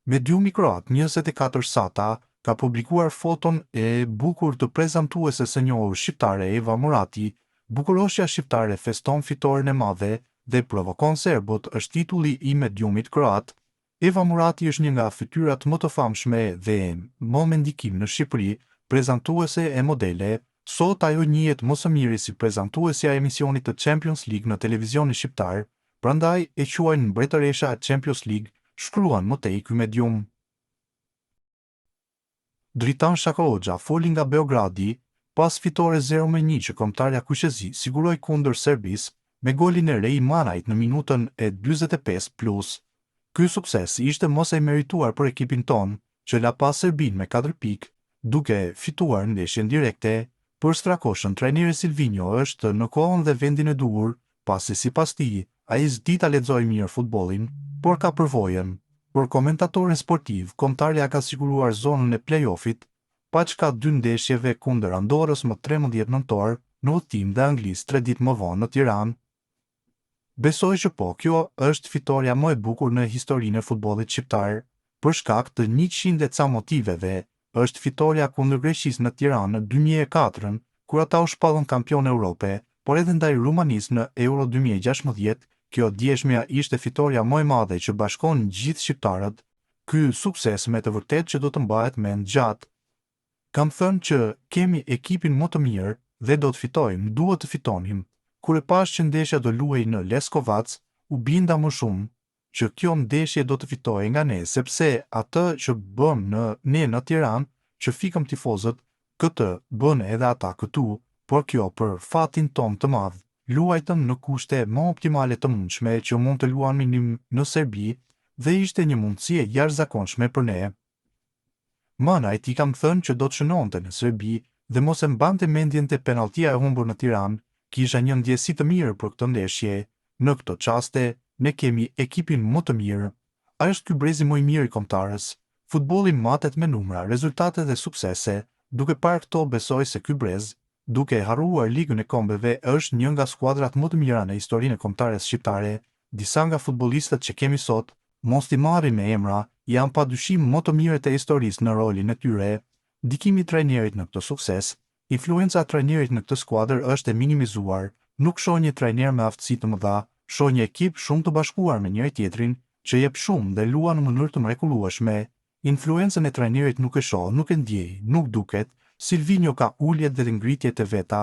Mediumi kroat 24 Sata ka publikuar foton e bukur të prezantueses së njohur shqiptare Eva Murati. Bukuroshja shqiptare feston fitoren e madhe dhe provokon serbët është titulli i mediumit kroat. Eva Murati është një nga fytyrat më të famshme dhe më me ndikim në Shqipëri, prezantuese e modele. Sot ajo njihet më së miri si prezantuesja e emisionit të Champions League në televizionin shqiptar, prandaj e quajnë mbretëresha e Champions League, shkruan më tej ky medium. Dritan Shakohoxha foli nga Beogradi pas fitore 0-1 që kombëtarja Kuqezi siguroi kundër Serbisë me golin e re i Manajt në minutën e 45+. Ky sukses ishte mos e merituar për ekipin ton, që la pas Serbinë me 4 pikë, duke fituar ndeshjen direkte. Për Strakoshën, trajneri Silvinho është në kohën dhe vendin e duhur, pasi sipas tij, ai s'di ta lexojë mirë futbollin, por ka përvojën. Për komentatorin sportiv, kombëtarja ka siguruar zonën e play-offit, paçka 2 ndeshjeve kundër Andorrës më 13 nëntor, në udhtim dhe Anglisë 3 ditë më vonë në Tiranë. Besoj që po, kjo është fitoria më e bukur në historinë e futbollit shqiptar, për shkak të 100 e ca motiveve. Është fitoria kundër Greqisë në Tiranë në 2004, kur ata u shpallën kampion Europe, por edhe ndaj Rumanisë në Euro 2016, kjo djeshmja ishte fitoria më e madhe që bashkon gjithë shqiptarët. Ky sukses me të vërtetë që do të mbahet mend gjatë. Kam thënë që kemi ekipin më të mirë dhe do të fitojmë, duhet të fitonim. Kur e pash që ndeshja do luhej në Leskovac, u binda më shumë që kjo ndeshje do të fitojë nga ne, sepse atë që bëm ne në Tiranë, që fikëm tifozët, këtë bën edhe ata këtu, por kjo për fatin ton të madh. Luajtëm në kushte më optimale të mundshme që mund të luanim në Serbi dhe ishte një mundësi e jashtëzakonshme për ne. Manajt i kam thënë që do të shënonte në Serbi dhe mos e mbante mendjen te penalltia e humbur në Tiranë, kisha një ndjesi të mirë për këtë ndeshje. Në këto çaste, ne kemi ekipin më të mirë. A është ky brezi më i mirë i kombëtarës? Futbolli matet me numra, rezultate dhe suksese. Duke parë këto, besoj se ky brez, duke harruar Ligën e Kombeve, është një nga skuadrat më të mira në historinë e kombëtares shqiptare. Disa nga futbollistët që kemi sot, mos t'i marrim me emra, janë padyshim më të mirët e historisë në rolin e tyre. Ndikimi i trajnerit në këtë sukses, influenca e trajnerit në këtë skuadër është e minimizuar. Nuk shoh një trajner me aftësi të mëdha, shoh një ekip shumë të bashkuar me njëri tjetrin, që jep shumë dhe luan në mënyrë të mrekullueshme. Influencën e trajnerit nuk e shoh, nuk e ndjej, nuk duket. Silvinho ka uljet dhe ngritjet e veta.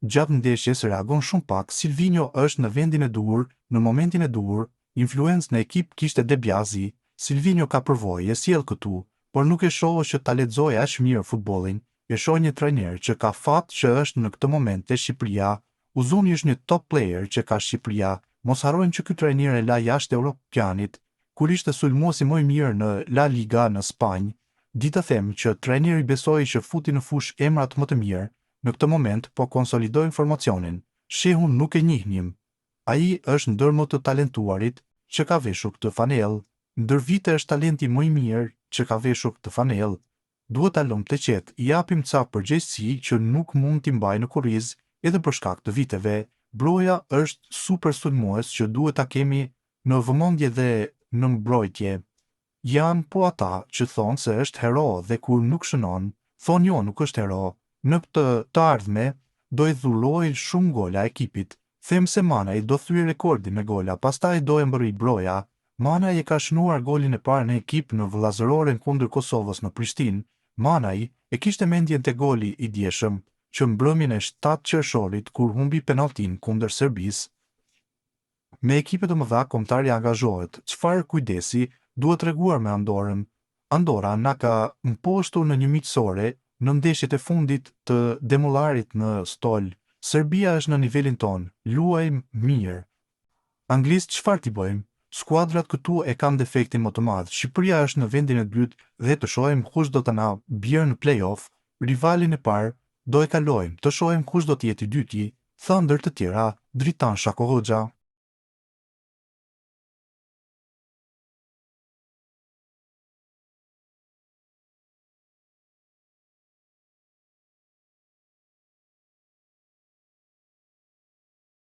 Gjatë ndeshjes reagon shumë pak. Silvinho është në vendin e duhur, në momentin e duhur. Influencë në ekip kishte Debiazi. Silvinho ka përvojë, e sjell këtu, por nuk e shoh që ta lexojë aq mirë futbollin. E shoh një trajner që ka fat që është në këtë moment te Shqipëria. Uzuni është një top player që ka Shqipëria. Mos harrojmë që ky trajner e la jashtë Europianit, kur ishte sulmuesi më i mirë në La Liga në Spanjë. Di të them që trajneri besoi që futi në fush emrat më të mirë. Në këtë moment po konsolidojmë formacionin. Shehun nuk e njihnim. Ai është ndër më të talentuarit që ka veshur këtë fanellë. Ndër vite është talenti më i mirë që ka veshur këtë fanellë. Duhet ta lëm të qetë, i japim ca përgjegjësi që nuk mund t'i mbaj në kurriz edhe për shkak të viteve. Broja është super sulmues që duhet ta kemi në vëmendje dhe në mbrojtje. Janë po ata që thonë se është hero dhe kur nuk shënon, thonë jo nuk është hero. Në të ardhme, do i dhuroj shumë gola ekipit. Them se Manaj do thyej rekordin me gola, pastaj do e mbërri Broja. Manaj e ka shënuar golin e parë në ekip në vëllazëroren kundër Kosovës në Prishtinë. Manaj e kishte mendjen te goli i djeshëm, që mbrëmjen e 7 qershorit kur humbi penalltin kundër Serbisë. Me ekipe të mëdha kombëtari angazhohet. Çfarë kujdesi duhet treguar me Andorrën? Andorra na ka mposhtur në një miqësore në ndeshjet e fundit të Demullarit në Stol. Serbia është në nivelin ton, luajmë mirë. Anglisë çfarë t'i bëjmë? Skuadrat këtu e kanë defektin më të madh. Shqipëria është në vendin e dytë dhe të shohim kush do të na bjerë në play-off. Rivalin e parë do e kalojmë, të shohim kush do të jetë i dyti, tha ndër të tjera Dritan Shakohoxha.